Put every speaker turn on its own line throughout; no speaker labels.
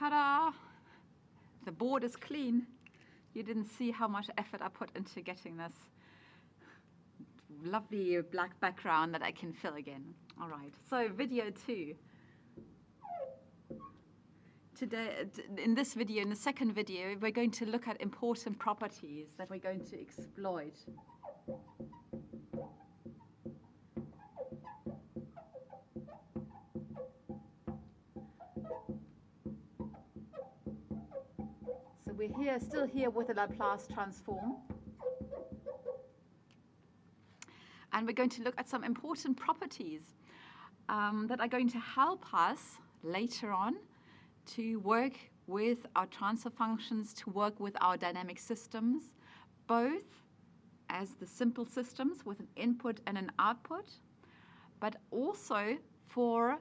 Ta-da! The board is clean. You didn't see how much effort I put into getting this lovely black background that I can fill again. All right, so video 2. Today, in this video, in the second video, we're going to look at important properties that we're going to exploit. So we're still here with the Laplace transform. And we're going to look at some important properties that are going to help us later on to work with our transfer functions, to work with our dynamic systems, both as the simple systems with an input and an output, but also for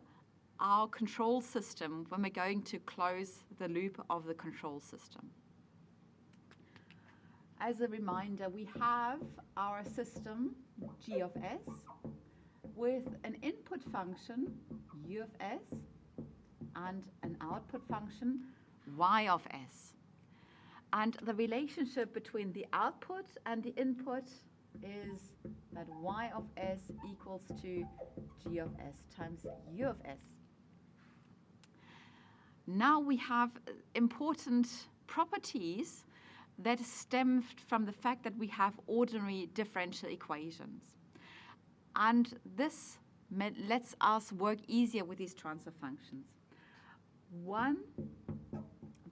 our control system when we're going to close the loop of the control system. As a reminder, we have our system G of S with an input function U of S and an output function Y of S. And the relationship between the output and the input is that Y of S equals to G of S times U of S. Now we have important properties that stem from the fact that we have ordinary differential equations. And this lets us work easier with these transfer functions. One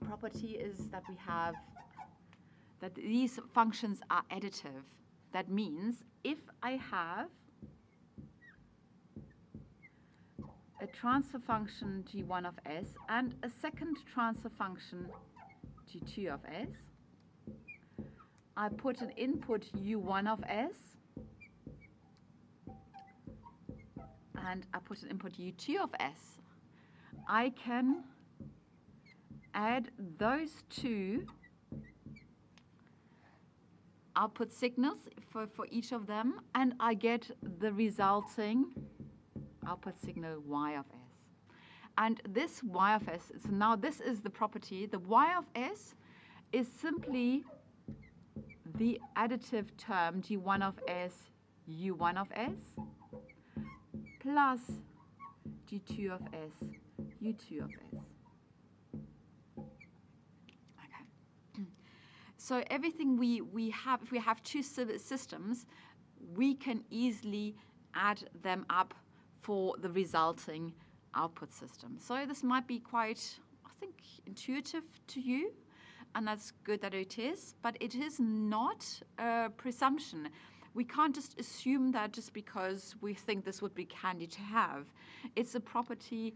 property is that we have that these functions are additive. That means if I have a transfer function G1 of S and a second transfer function G2 of S, I put an input U1 of S and I put an input U2 of S. I can add those two output signals for each of them, and I get the resulting output signal Y of S. And this Y of S, so now this is the property. The Y of S is simply the additive term G1 of S, U1 of S, plus G2 of S, U2 of S. Okay. So everything we have, if we have two systems, we can easily add them up for the resulting output system. So this might be quite, I think, intuitive to you, and that's good that it is, but it is not a presumption. We can't just assume that just because we think this would be handy to have. It's a property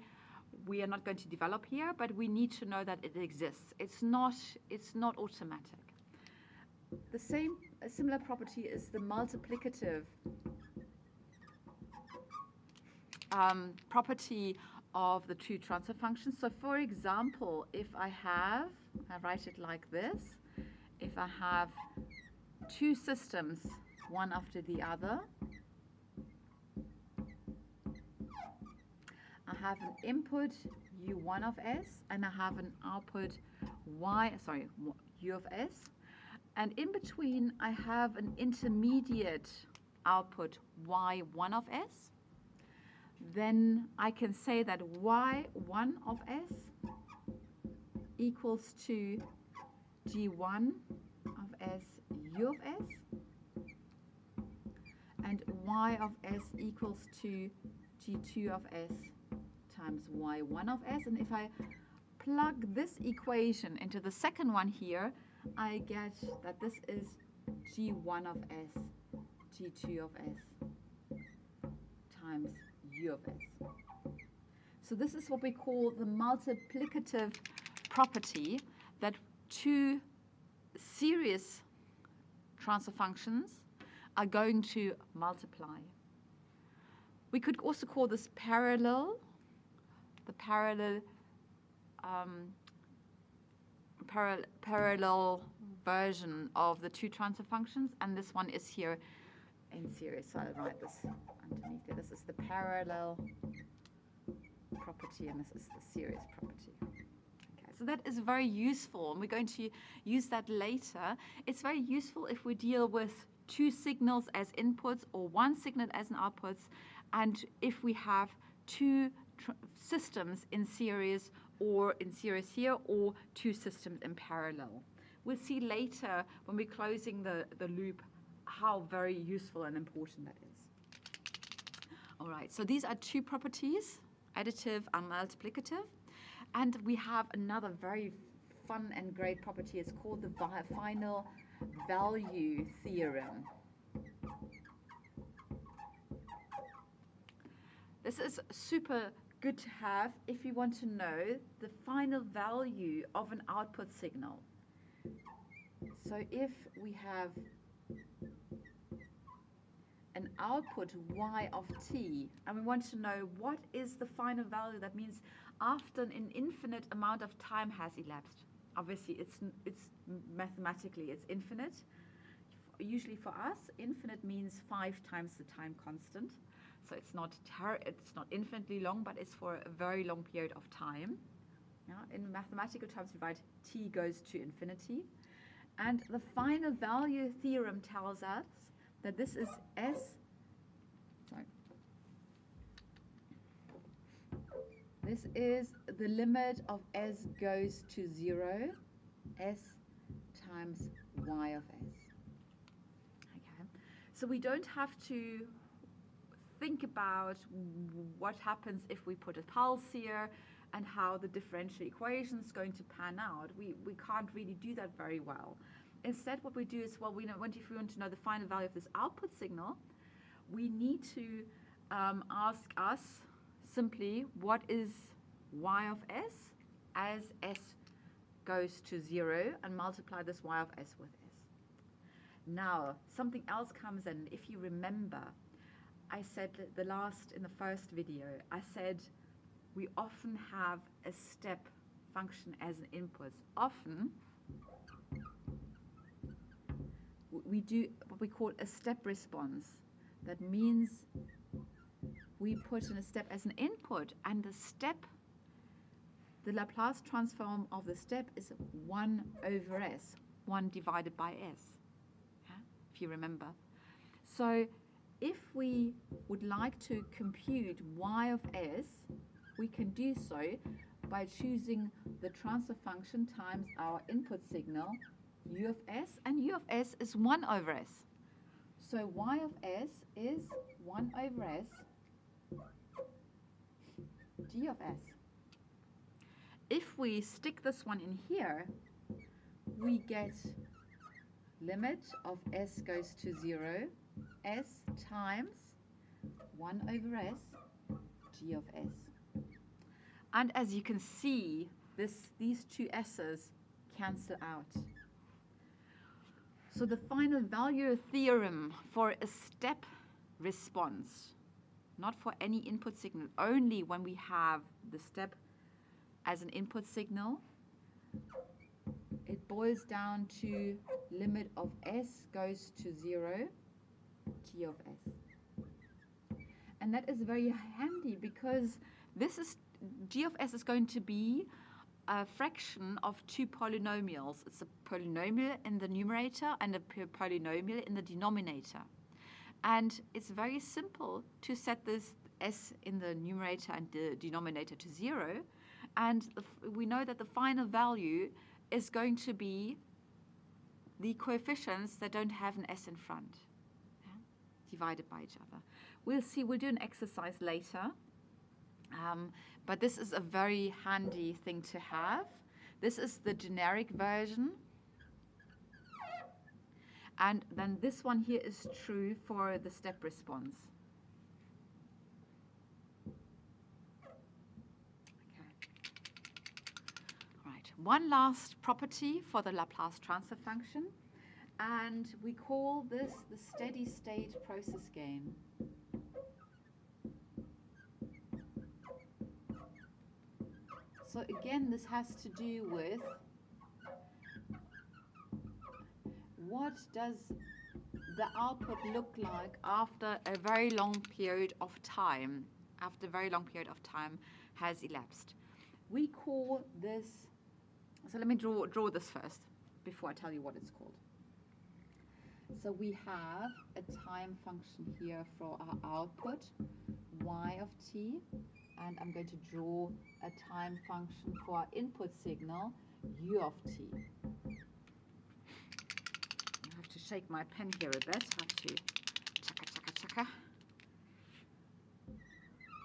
we are not going to develop here, but we need to know that it exists. It's not automatic. A similar property is the multiplicative property of the two transfer functions. So for example, if I write it like this, if I have two systems, one after the other, I have an input U1 of S and I have an output U of S, and in between I have an intermediate output Y1 of S, then I can say that Y1 of S equals to G1 of S U of S, and Y of S equals to G2 of S times Y1 of S. And if I plug this equation into the second one here, I get that this is G1 of S, G2 of S times U of S. So this is what we call the multiplicative property, that two series transfer functions are going to multiply. We could also call this parallel, the parallel version of the two transfer functions, and this one is here in series. So I'll write this underneath here. This is the parallel property, and this is the series property. Okay, so So that is very useful, and we're going to use that later. It's very useful if we deal with two signals as inputs or one signal as an output, and if we have two systems in series here, or two systems in parallel. We'll see later when we're closing the loop how very useful and important that is. All right, so these are two properties, additive and multiplicative. And we have another very fun and great property. It's called the final value theorem. This is super good to have if you want to know the final value of an output signal. So if we have an output y of t, and we want to know what is the final value, that means after an infinite amount of time has elapsed. Obviously, it's mathematically, it's infinite. Usually for us, infinite means 5 times the time constant. So it's not infinitely long, but it's for a very long period of time. Yeah? In mathematical terms, we write t goes to infinity. And the final value theorem tells us that this is this is the limit of s goes to 0, s times y of s. Okay, so we don't have to think about what happens if we put a pulse here and how the differential equation is going to pan out. We can't really do that very well. Instead, what we do is, well, if we want to know the final value of this output signal, we need to ask us simply what is y of s as s goes to 0, and multiply this y of s with s. Now, something else comes in. If you remember, I said in the first video, I said we often have a step function as an input. Often, we do what we call a step response. That means we put in a step as an input, and the Laplace transform of the step is 1 over s, 1 divided by s, yeah? If you remember. So if we would like to compute y of s, we can do so by choosing the transfer function times our input signal, u of s, and u of s is 1 over s. So y of s is 1 over s g of s. If we stick this one in here, we get limit of s goes to 0, s times 1 over s g of s. And as you can see, these two s's cancel out. So the final value theorem for a step response, not for any input signal, only when we have the step as an input signal, it boils down to limit of s goes to 0, g of s. And that is very handy because g of s is going to be a fraction of two polynomials. It's a polynomial in the numerator and a polynomial in the denominator. And it's very simple to set this s in the numerator and the denominator to 0. And we know that the final value is going to be the coefficients that don't have an s in front, yeah, divided by each other. We'll do an exercise later. But this is a very handy thing to have. This is the generic version. And then this one here is true for the step response. Okay. All right. One last property for the Laplace transfer function. And we call this the steady state process gain. So again, this has to do with what does the output look like after a very long period of time, has elapsed. We call this So let me draw this first before I tell you what it's called. So we have a time function here for our output, y of t, and I'm going to draw a time function for our input signal, u of t. I have to shake my pen here a bit. I have to chaka.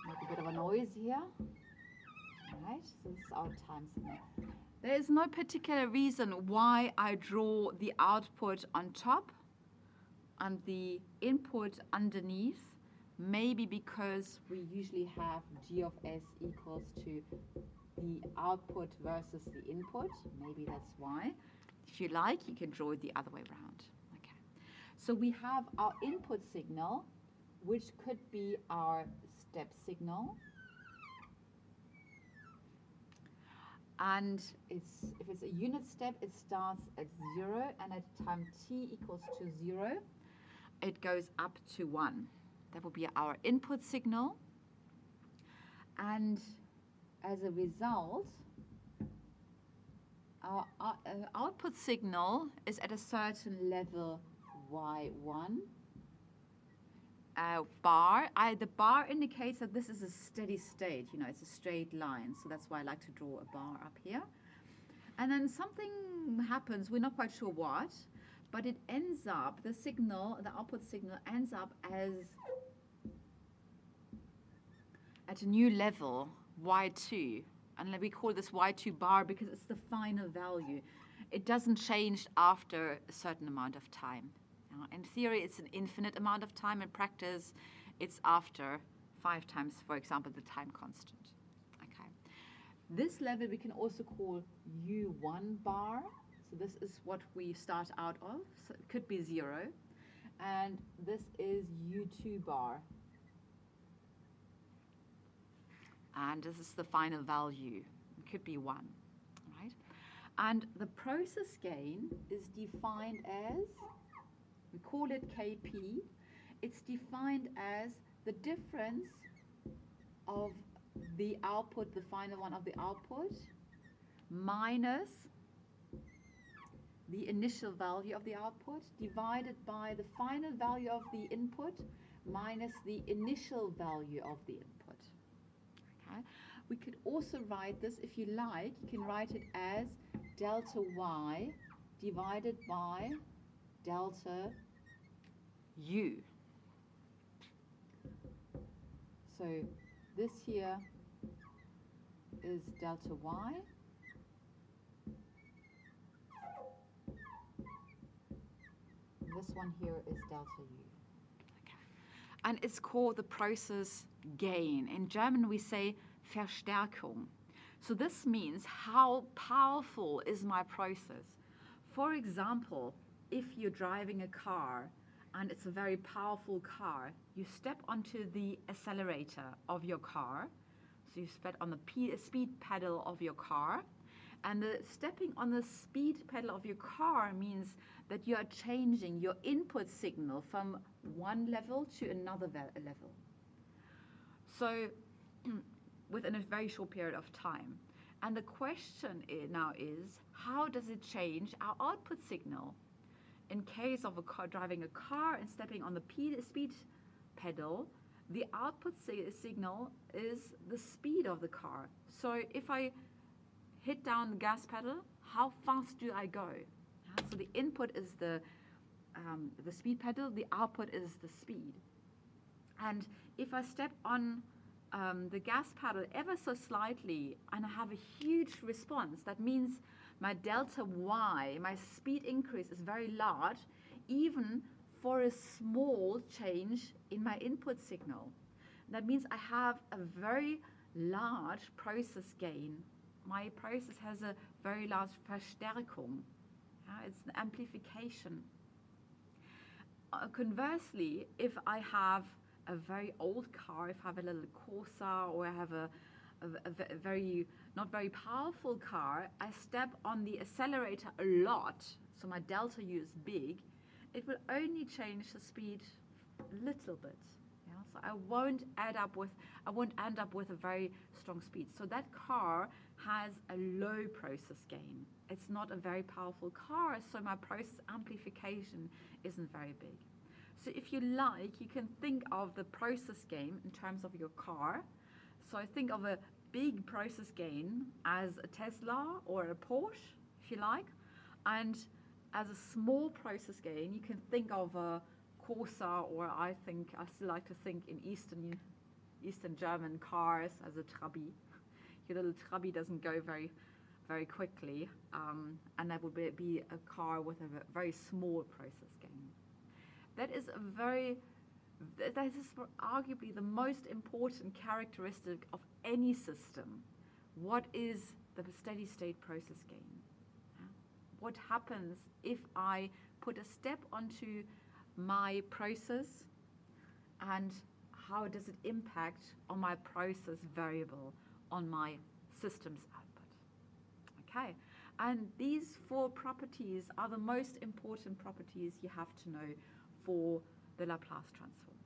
Make a bit of a noise here. Alright, so this is our time signal. There is no particular reason why I draw the output on top and the input underneath. Maybe because we usually have g of s equals to the output versus the input. Maybe that's why. If you like, you can draw it the other way around. Okay. So we have our input signal, which could be our step signal. And if it's a unit step, it starts at 0, and at time t equals to 0, it goes up to 1. That will be our input signal. And as a result, our output signal is at a certain level y1. Bar. The bar indicates that this is a steady state. You know, it's a straight line. So that's why I like to draw a bar up here. And then something happens. We're not quite sure what, but it ends up, the output signal ends up at a new level, y2. And we call this y2 bar because it's the final value. It doesn't change after a certain amount of time. In theory, it's an infinite amount of time. In practice, it's after 5 times, for example, the time constant. Okay. This level we can also call U1 bar. So this is what we start out of. So it could be 0. And this is U2 bar. And this is the final value. It could be 1. Right? And the process gain is defined as, we call it Kp. It's defined as the difference of the output, the final one of the output, minus the initial value of the output, divided by the final value of the input, minus the initial value of the input. Okay. We could also write this, if you like, you can write it as delta y divided by delta u. So this here is delta y. This one here is delta u. Okay. And it's called the process gain. In German we say Verstärkung. So this means how powerful is my process. For example, if you're driving a car and it's a very powerful car, you step onto the accelerator of your car. So you step on the speed pedal of your car. And the stepping on the speed pedal of your car means that you are changing your input signal from one level to another level. So within a very short period of time. And the question now is, how does it change our output signal? In case of a car driving a car and stepping on the speed pedal, the output signal is the speed of the car. So if I hit down the gas pedal, how fast do I go? So the input is the speed pedal, the output is the speed. And if I step on the gas pedal ever so slightly and I have a huge response, that means my delta y, my speed increase is very large, even for a small change in my input signal. That means I have a very large process gain. My process has a very large Verstärkung. It's an amplification. Conversely, if I have a very old car, if I have a little Corsa, or I have a very not very powerful car, I step on the accelerator a lot, so my delta U is big, it will only change the speed a little bit. Yeah? So I won't end up with a very strong speed. So that car has a low process gain. It's not a very powerful car, so my process amplification isn't very big. So if you like, you can think of the process gain in terms of your car. So I think of a big process gain as a Tesla or a Porsche, if you like. And as a small process gain, you can think of a Corsa, or I still like to think in Eastern German cars as a Trabi. Your little Trabi doesn't go very, very quickly, and that would be a car with a very small process gain. That is arguably the most important characteristic of any system. What is the steady state process gain? What happens if I put a step onto my process, and how does it impact on my process variable, on my system's output? Okay, and these 4 properties are the most important properties you have to know for the Laplace transform.